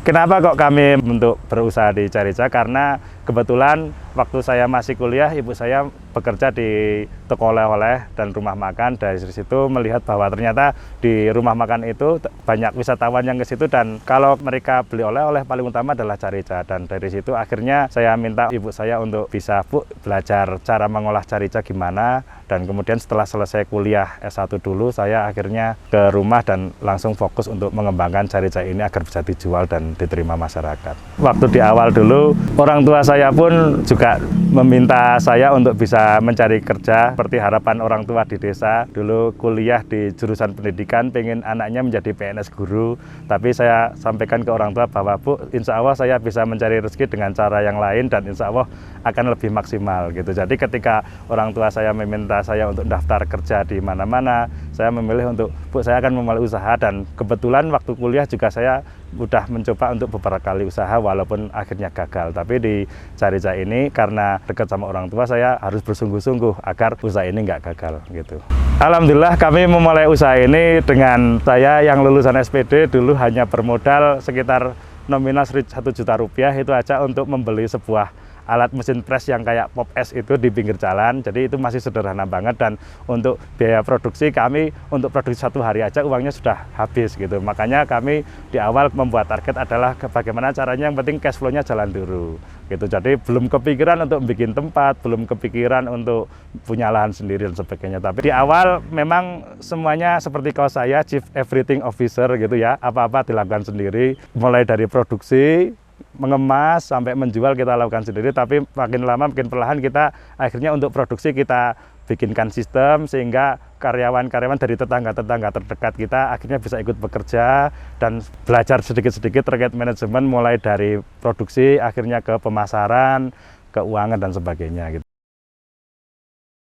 Kenapa kok kami untuk berusaha di Carica? Karena kebetulan waktu saya masih kuliah, ibu saya bekerja di toko oleh-oleh dan rumah makan. Dari situ melihat bahwa ternyata di rumah makan itu banyak wisatawan yang ke situ, dan kalau mereka beli oleh-oleh paling utama adalah Carica. Dan dari situ akhirnya saya minta ibu saya untuk bisa, Bu, belajar cara mengolah Carica gimana. Dan kemudian setelah selesai kuliah S1 dulu, saya akhirnya ke rumah dan langsung fokus untuk mengembangkan Carica ini agar bisa dijual dan diterima masyarakat. Waktu di awal dulu, orang tua saya pun juga meminta saya untuk bisa mencari kerja seperti harapan orang tua di desa. Dulu kuliah di jurusan pendidikan, pengen anaknya menjadi PNS guru, tapi saya sampaikan ke orang tua bahwa, Bu, insya Allah saya bisa mencari rezeki dengan cara yang lain dan insya Allah akan lebih maksimal gitu. Jadi ketika orang tua saya meminta saya untuk daftar kerja di mana-mana, saya memilih untuk, Bu, saya akan memulai usaha. Dan kebetulan waktu kuliah juga saya udah mencoba untuk beberapa kali usaha walaupun akhirnya gagal. Tapi di Carica ini karena dekat sama orang tua, saya harus bersungguh-sungguh agar usaha ini nggak gagal gitu. Alhamdulillah kami memulai usaha ini dengan saya yang lulusan SPD dulu hanya bermodal sekitar nominal 1 juta rupiah, itu aja untuk membeli sebuah alat mesin press yang kayak pop es itu di pinggir jalan. Jadi itu masih sederhana banget, dan untuk biaya produksi kami untuk produksi 1 hari aja uangnya sudah habis gitu. Makanya kami di awal membuat target adalah bagaimana caranya yang penting cash flow-nya jalan dulu gitu. Jadi belum kepikiran untuk bikin tempat, belum kepikiran untuk punya lahan sendiri dan sebagainya. Tapi di awal memang semuanya seperti kalau saya Chief Everything Officer gitu ya, apa-apa dilakukan sendiri, mulai dari produksi, mengemas sampai menjual kita lakukan sendiri. Tapi makin lama makin perlahan kita akhirnya untuk produksi kita bikinkan sistem sehingga karyawan-karyawan dari tetangga-tetangga terdekat kita akhirnya bisa ikut bekerja dan belajar sedikit-sedikit terkait manajemen, mulai dari produksi akhirnya ke pemasaran, keuangan dan sebagainya gitu.